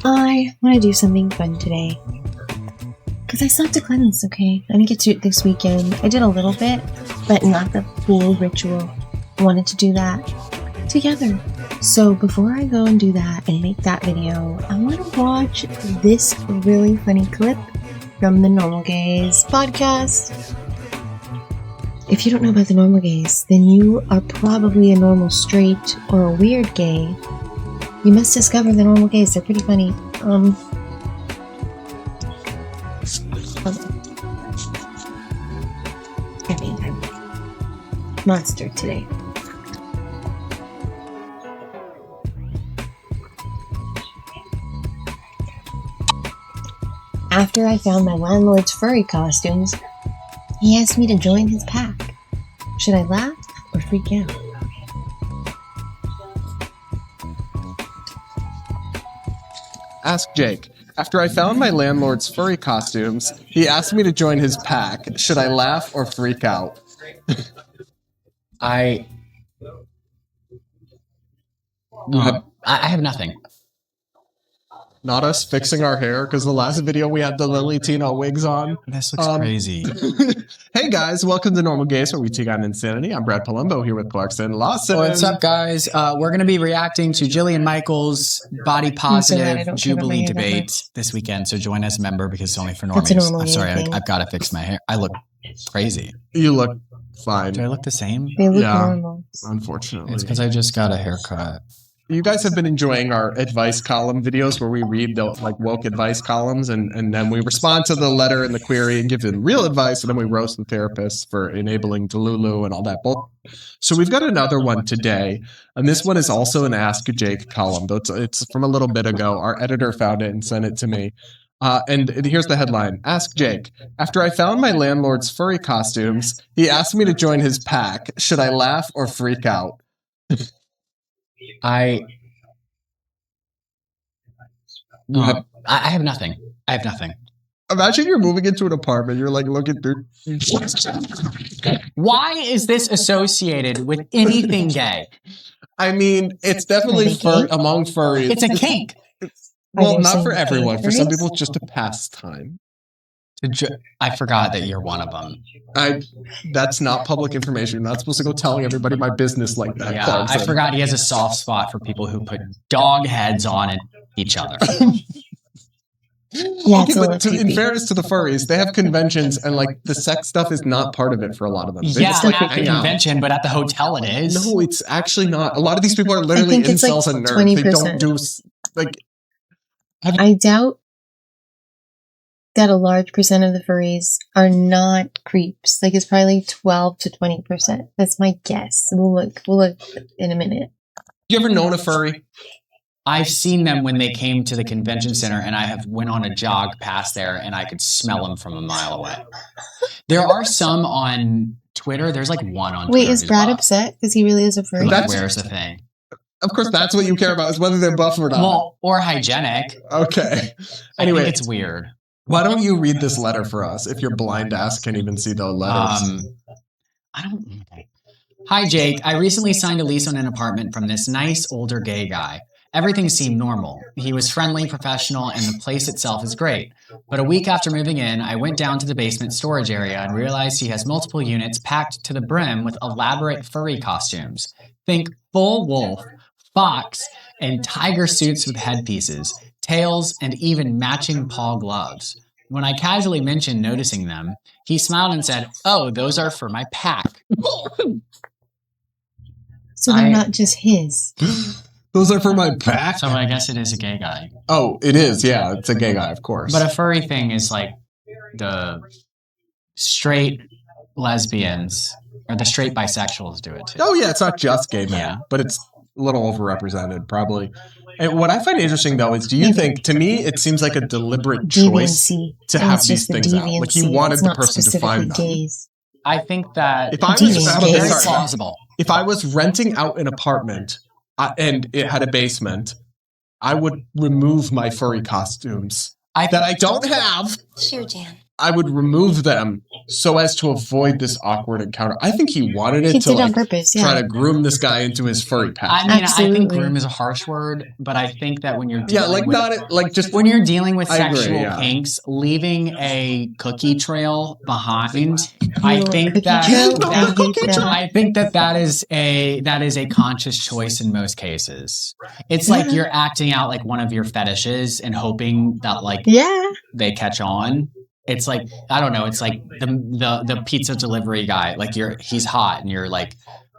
I want to do something fun today. Because I still have to cleanse, okay? I didn't get to it this weekend. I did a little bit, but not the full ritual. I wanted to do that together. So before I go and do that and make that video, I want to watch this really funny clip from the Normal Gays podcast. If you don't know about the Normal Gays, then you are probably a normal straight or a weird gay. You must discover the Normal Gays. They're pretty funny. Monster today. After I found my landlord's furry costumes, he asked me to join his pack. Should I laugh or freak out? Ask Jake. After I found my landlord's furry costumes, he asked me to join his pack. Should I laugh or freak out? I have nothing. Not us fixing our hair, because the last video we had the Lily Tino wigs on. This looks crazy. Hey guys, welcome to Normal Gays, where we take on insanity. I'm Brad Palumbo here with Clarkson Lawson. What's up, guys? We're going to be reacting to Jillian Michaels' body positive Jubilee debate this weekend. So join as a member because it's only for normies. I'm sorry, I've got to fix my hair. I look crazy. You look fine. Do I look the same? They look normal. Unfortunately. It's because I just got a haircut. You guys have been enjoying our advice column videos where we read the woke advice columns and then we respond to the letter and the query and give them real advice, and then we roast the therapists for enabling Delulu and all that bull. So we've got another one today, and this one is also an Ask Jake column, though it's from a little bit ago. Our editor found it and sent it to me. And here's the headline. Ask Jake. After I found my landlord's furry costumes, he asked me to join his pack. Should I laugh or freak out? I have nothing. I have nothing. Imagine you're moving into an apartment. You're like looking through. Why is this associated with anything gay? I mean, it's definitely among furries. It's a kink. Well, not for everyone. For some people, it's just a pastime. I forgot that you're one of them. That's not public information. You're not supposed to go telling everybody my business like that. Yeah, Clarkson. I forgot he has a soft spot for people who put dog heads on each other. Yeah, okay, but in fairness to the furries, they have conventions, and like the sex stuff is not part of it for a lot of them. Yeah, just, at the convention, but at the hotel it is. No, it's actually not. A lot of these people are literally incels and nerds. 20%. They don't do like. I doubt that a large percent of the furries are not creeps. Like it's probably 12 to 20%. That's my guess. We'll look in a minute. You ever known a furry? I've seen them when they came to the convention center, and I have went on a jog past there, and I could smell them from a mile away. There are some on Twitter. There's like one on Twitter. Wait, is Brad upset because he really is a furry? Like, where's the thing? Of course, that's what you care about, is whether they're buff or not. Well, or hygienic. Okay. Anyway, I think it's weird. Why don't you read this letter for us if your blind ass can't even see the letters? Okay. Hi, Jake. I recently signed a lease on an apartment from this nice older gay guy. Everything seemed normal. He was friendly, professional, and the place itself is great. But a week after moving in, I went down to the basement storage area and realized he has multiple units packed to the brim with elaborate furry costumes. Think full wolf, fox, and tiger suits with headpieces, tails, and even matching paw gloves. When I casually mentioned noticing them, he smiled and said, "Oh, those are for my pack." So they're not just his. Those are for my pack? So I guess it is a gay guy. Oh, it is, yeah. It's a gay guy, of course. But a furry thing is like the straight lesbians or the straight bisexuals do it too. Oh, yeah, it's not just gay men, but it's a little overrepresented, probably. And what I find interesting, though, is do you think, to me, it seems like a deliberate choice to have these things out. Like he wanted the person to find them. I think that if I was very plausible. If I was renting out an apartment and it had a basement, I would remove my furry costumes that I don't have. Sure, Jan. I would remove them so as to avoid this awkward encounter. I think he wanted it He to did on like purpose, yeah. try to groom this guy into his furry pack. I mean, I think Absolutely. groom is a harsh word, but I think that when you're dealing when you're dealing with I agree, sexual yeah. kinks, leaving a cookie trail behind, I Ew, think cookie that, trail? No, I hate cookie that. I think that is a conscious choice in most cases. It's like you're acting out like one of your fetishes and hoping that like Yeah. they catch on. It's like, I don't know, it's like the pizza delivery guy, like he's hot and you're like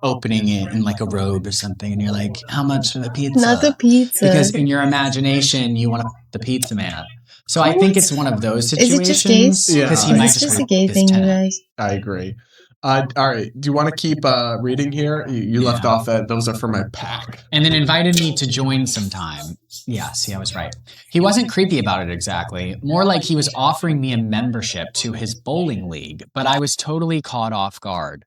opening it in like a robe or something and you're like, how much for the pizza? Not the pizza. Because in your imagination you want the pizza man. So I think it's one of those situations. Is it just gays? Yeah. Because he Is might this just just a want gay his thing, you tenant. guys? I agree. All right. Do you want to keep reading here? You left off at those are for my pack. And then invited me to join sometime. Yeah, see, I was right. He wasn't creepy about it exactly. More like he was offering me a membership to his bowling league, but I was totally caught off guard.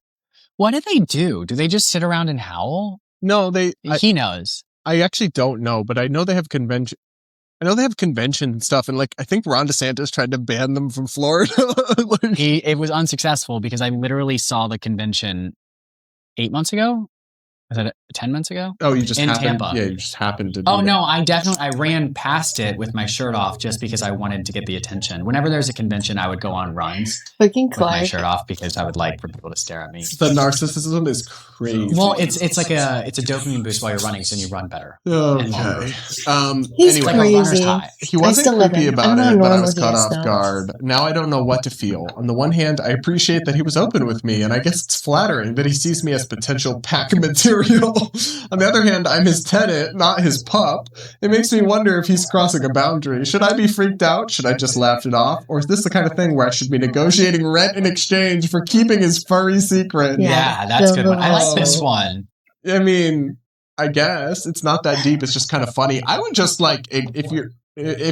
What do they do? Do they just sit around and howl? No, He knows. I actually don't know, but I know they have convention. I know they have convention and stuff, and like I think Ron DeSantis tried to ban them from Florida. It was unsuccessful because I literally saw the convention 8 months ago. Was that 10 months ago? Oh, you just in happened? Tampa. Yeah, you just happened to. Oh no, I ran past it with my shirt off just because I wanted to get the attention. Whenever there's a convention, I would go on runs Fucking with my Clark. shirt off because I would like for people to stare at me. The narcissism is crazy. Well, it's like a dopamine boost while you're running, so you run better. Okay. He's Anyway, like a runner's crazy. high. he I wasn't still love creepy him. about I'm not it, but I normal was caught gays, off though. guard. Now I don't know what to feel. On the one hand, I appreciate that he was open with me, and I guess it's flattering that he sees me as potential pack material. On the other hand, I'm his tenant, not his pup. It makes me wonder if he's crossing a boundary. Should I be freaked out? Should I just laugh it off? Or is this the kind of thing where I should be negotiating rent in exchange for keeping his furry secret? Yeah, that's a good one. I like this one. I mean, I guess it's not that deep. It's just kind of funny. I would just like if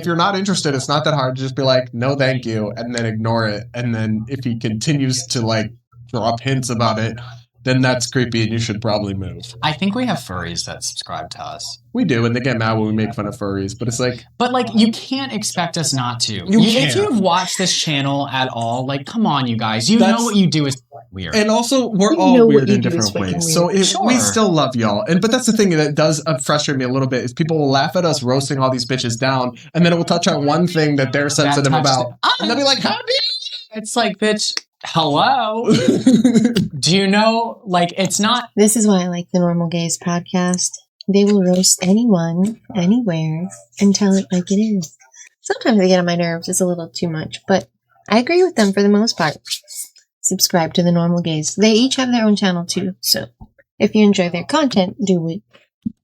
you're not interested, it's not that hard to just be like, no, thank you, and then ignore it. And then if he continues to like drop hints about it, then that's creepy, and you should probably move. I think we have furries that subscribe to us. We do, and they get mad when we make fun of furries. But it's like, you can't expect us not to. You can't. If you've watched this channel at all, like, come on, you guys. You know what you do is weird. and also we're You all know what weird you in do is different fucking ways. weird. So we still love y'all. But that's the thing that does frustrate me a little bit is people will laugh at us roasting all these bitches down, and then it will touch on one thing that they're sensitive about, and they'll be like, "How dare?" It's like, bitch, hello. Do you know? Like, it's not. This is why I like the Normal Gays podcast. They will roast anyone, anywhere, and tell it like it is. Sometimes they get on my nerves. It's a little too much, but I agree with them for the most part. Subscribe to the Normal Gays. They each have their own channel too, so if you enjoy their content, do it.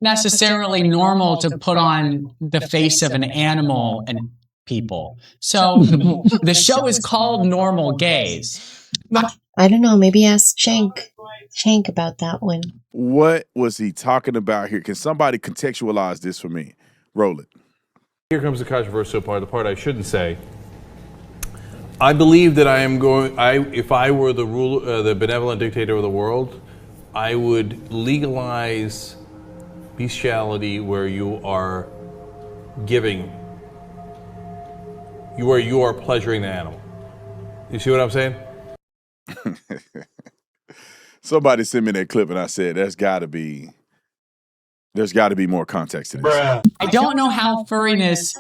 Necessarily normal to put on the face of an animal and people. So the show is called Normal Gays. I don't know. Maybe ask Shank about that one. What was he talking about here? Can somebody contextualize this for me? Roll it. Here comes the controversial part, the part I shouldn't say. I believe that I am going. If I were the benevolent dictator of the world, I would legalize bestiality where you are giving, where you are pleasuring the animal. You see what I'm saying? Somebody sent me that clip and I said, there's got to be more context to this. I don't know how furriness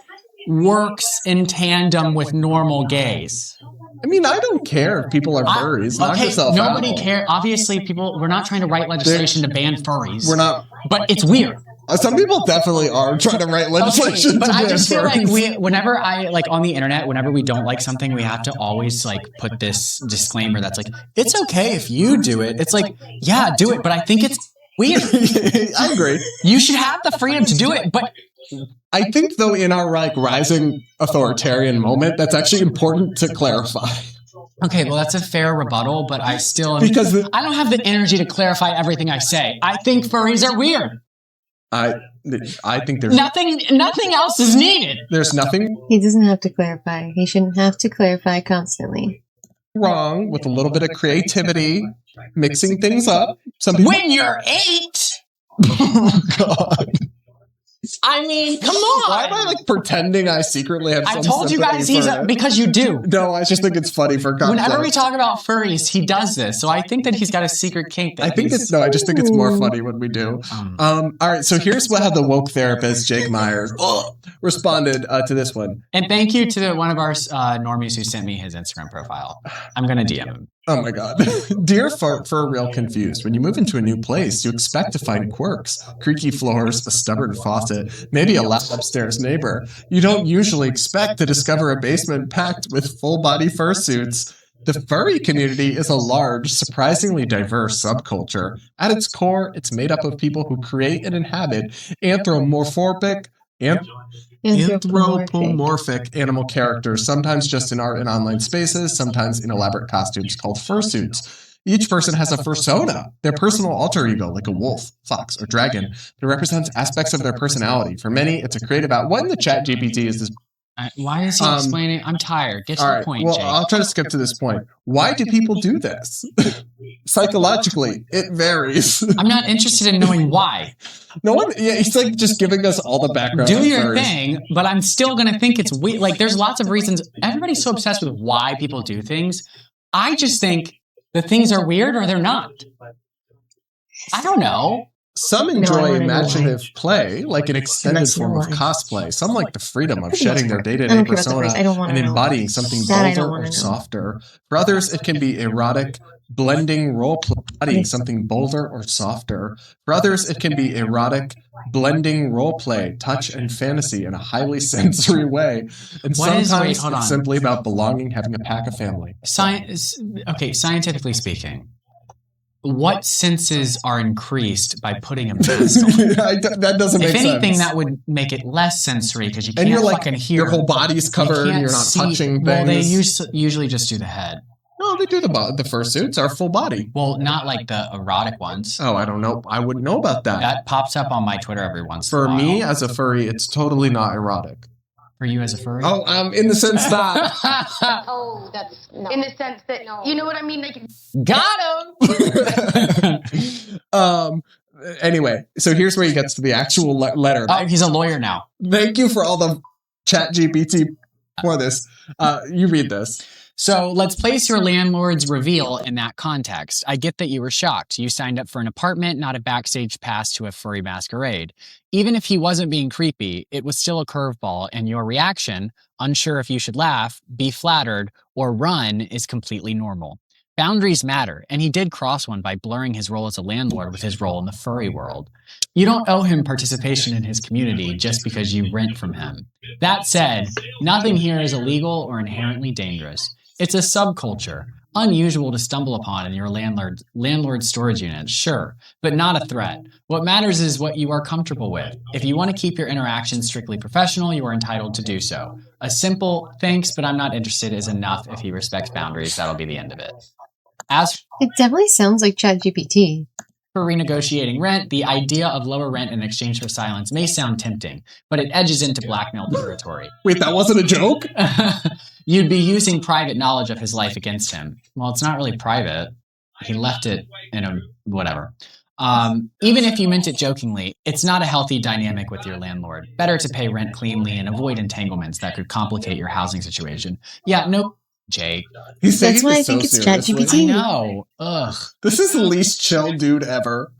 works in tandem with normal gays. I mean, I don't care if people are furries. Knock yourself nobody out. cares. Obviously, we're not trying to write legislation to ban furries. We're not. But it's weird. Some people definitely are trying to write legislation. But to I ban just feel furries. like whenever I like on the internet, whenever we don't like something, we have to always like put this disclaimer that's like, it's okay if you do it. It's like, yeah, do it, but I think it's weird. I agree. You should have the freedom to do it, but I think though, in our like rising authoritarian moment, that's actually important to clarify. okay, well that's a fair rebuttal, but I still Because I don't have the energy to clarify everything I say. I think furries are weird. I think there's Nothing else is needed. there's nothing He doesn't have to clarify. He shouldn't have to clarify constantly. wrong with a little bit of creativity, mixing things up. Some people, When you're 8, oh God. I mean, come on. Why am I like pretending I secretly have some I told you sympathy guys he's for it? because you do. No, I just think it's funny for context. Whenever we talk about furries, he does this. So I think that he's got a secret kink. I just think it's more funny when we do. All right, so here's how the woke therapist, Jake Myers, responded to this one. And thank you to one of our normies who sent me his Instagram profile. I'm going to DM him. Oh my God. Dear FURR-real confused, when you move into a new place, you expect to find quirks, creaky floors, a stubborn faucet, maybe a loud upstairs neighbor. You don't usually expect to discover a basement packed with full-body fursuits. The furry community is a large, surprisingly diverse subculture. At its core, it's made up of people who create and inhabit anthropomorphic animal characters, sometimes just in art and online spaces, sometimes in elaborate costumes called fursuits. Each person has a fursona, their personal alter ego, like a wolf, fox, or dragon, that represents aspects of their personality. For many, it's a creative out. What in the chat GPT is this? Why is he explaining? I'm tired. Get to the point, Jake. I'll try to skip to this point. Why do people do this? Psychologically, it varies. I'm not interested in knowing why. No one, he's like just giving us all the background. Do your thing, but I'm still going to think it's weird. Like, there's lots of reasons. Everybody's so obsessed with why people do things. I just think the things are weird or they're not. I don't know. Some enjoy imaginative play, like an extended form of cosplay. Some like the freedom of shedding their day-to-day persona and embodying something bolder or softer. For others, it can be erotic, blending role-play, something bolder or softer. For others, it can be erotic, blending role-play, touch, and fantasy in a highly sensory way. And sometimes it's simply about belonging, having a pack of family. Scientifically speaking, what senses are increased by putting a mask on? That doesn't make sense. If anything, that would make it less sensory because you can't fucking hear. Your whole body's covered and you're not touching things. Well, they usually just do the head. No, they do the fursuits are full body. Well, not like the erotic ones. Oh, I don't know. I wouldn't know about that. That pops up on my Twitter every once in a while. For me, as a furry, it's totally not erotic. For you as a furry? Oh, in the sense that... Oh, that's... No. In the sense that... No. You know what I mean? Like... Got him! Anyway, so here's where he gets to the actual letter. Oh, he's a lawyer now. Thank you for all the chat GPT for this. You read this. So let's place your landlord's reveal in that context. I get that you were shocked. You signed up for an apartment, not a backstage pass to a furry masquerade. Even if he wasn't being creepy, it was still a curveball, and your reaction, unsure if you should laugh, be flattered, or run, is completely normal. Boundaries matter, and he did cross one by blurring his role as a landlord with his role in the furry world. You don't owe him participation in his community just because you rent from him. That said, nothing here is illegal or inherently dangerous. It's a subculture, unusual to stumble upon in your landlord's storage unit, sure, but not a threat. What matters is what you are comfortable with. If you want to keep your interactions strictly professional, you are entitled to do so. A simple, thanks, but I'm not interested is enough if he respects boundaries. That'll be the end of it. It definitely sounds like ChatGPT. For renegotiating rent, the idea of lower rent in exchange for silence may sound tempting, but it edges into blackmail territory. Wait, that wasn't a joke? You'd be using private knowledge of his life against him. Well, it's not really private. He left it in a whatever. Even if you meant it jokingly, it's not a healthy dynamic with your landlord. Better to pay rent cleanly and avoid entanglements that could complicate your housing situation. Yeah, no, Jake. That's why I think it's ChatGPT. I know. Ugh. This is the least chill dude ever.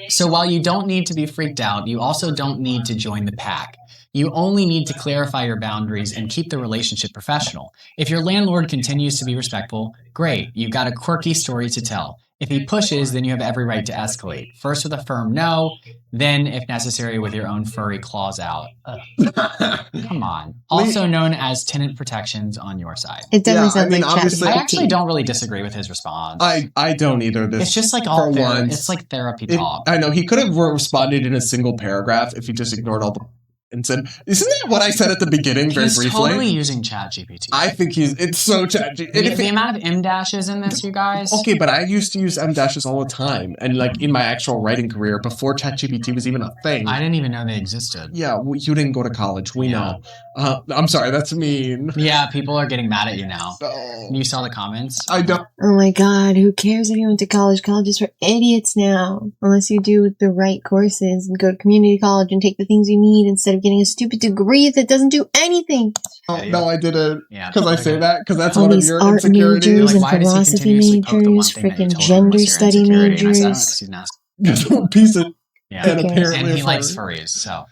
So while you don't need to be freaked out, you also don't need to join the pack. You only need to clarify your boundaries and keep the relationship professional. If your landlord continues to be respectful, great, you've got a quirky story to tell. If he pushes, then you have every right to escalate. First with a firm no, then, if necessary, with your own furry claws out. Come on. Also known as tenant protections on your side. It definitely sounds like ChatGPT. I actually don't really disagree with his response. I don't either. It's just like all it's like therapy talk. I know. He could have responded in a single paragraph if he just ignored all the and said, "Isn't that what I said at the beginning?" Very He's briefly. totally using ChatGPT. I think it's so ChatGPT. The amount of M dashes in this, you guys. Okay, but I used to use M dashes all the time, and like in my actual writing career before ChatGPT was even a thing. I didn't even know they existed. Yeah, you didn't go to college. We know. I'm sorry, that's mean. Yeah, people are getting mad at you now. Oh. You saw the comments? I don't. Oh my god, who cares if you went to college? College is for idiots now. Unless you do the right courses and go to community college and take the things you need instead of getting a stupid degree that doesn't do anything. Oh, no, I didn't. Yeah. Because I say that because that's All one of these your art insecurities. majors and why does he philosophy continuously poke the one majors, thing that you freaking told him gender was your study insecurity? And I said, "Oh, majors. 'cause he's nasty." That's one piece of. Yeah. And apparently And he a likes furry. furries, so.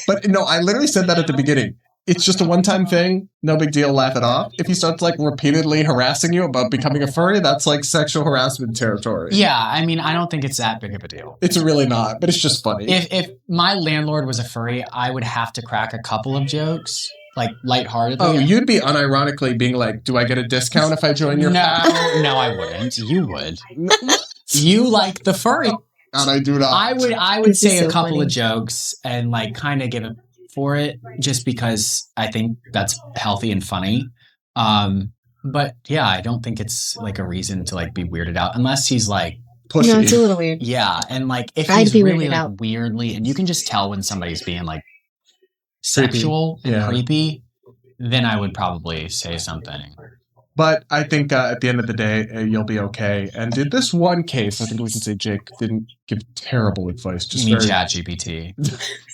But no, I literally said that at the beginning. It's just a one-time thing. No big deal. Laugh it off. If he starts like repeatedly harassing you about becoming a furry, that's like sexual harassment territory. Yeah, I mean, I don't think it's that big of a deal. It's really not, but it's just funny. If my landlord was a furry, I would have to crack a couple of jokes, like lightheartedly. Oh, you'd be unironically being like, "Do I get a discount if I join your pack?" No, I wouldn't. You would. You like the furry. And I do not. I would This is say so a couple funny. of jokes and like kind of give it for it, just because I think that's healthy and funny. But yeah, I don't think it's like a reason to like be weirded out unless he's like Pushy. No, it's a little weird. yeah, and like if I'd he's be really weirded like out. weirdly, and you can just tell when somebody's being like Creepy. sexual and Yeah. creepy, then I would probably say something. But I think at the end of the day, you'll be okay. And in this one case, I think we can say Jake didn't give terrible advice. You mean ChatGPT?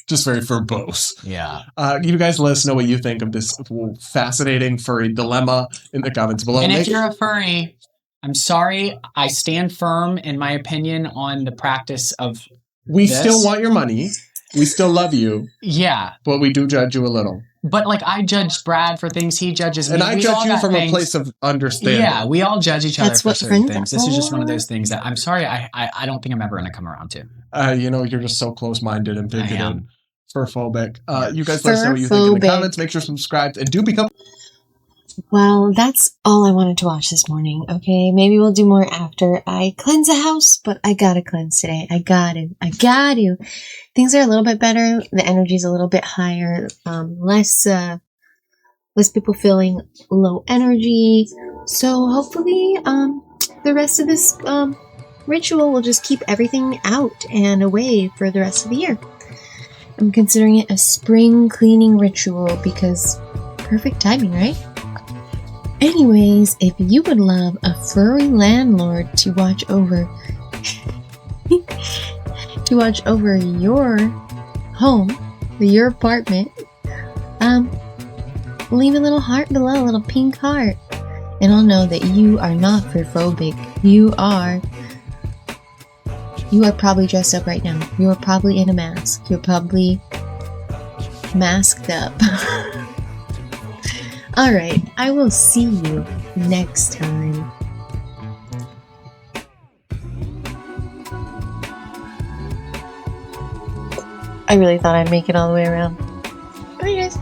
Just very verbose. Yeah. You guys let us know what you think of this fascinating furry dilemma in the comments below. And if you're a furry, I'm sorry, I stand firm in my opinion on the practice of we this. still want your money. We still love you. Yeah. But we do judge you a little. But like I judge Brad for things, he judges me. And I We judge all you got from things. a place of understanding. Yeah, we all judge each other That's for what certain friends things. are This is just one of for. those things that I'm sorry, I don't think I'm ever going to come around to. You're just so close-minded and bigoted. I am. Fur-phobic. You guys let us know what you think in the Fur-phobic. comments. Make sure to subscribe and do become... Well, that's all I wanted to watch this morning, okay? Maybe we'll do more after I cleanse the house, but I gotta cleanse today. I got to. Things are a little bit better. The energy's a little bit higher. Less people feeling low energy. So hopefully, the rest of this, ritual will just keep everything out and away for the rest of the year. I'm considering it a spring cleaning ritual because perfect timing, right? Anyways, if you would love a furry landlord to watch over your home or your apartment, leave a little heart below, a little pink heart, and I'll know that you are not fur-phobic. You are probably dressed up right now. You are probably in a mask. You're probably masked up. Alright, I will see you next time. I really thought I'd make it all the way around. Bye, guys.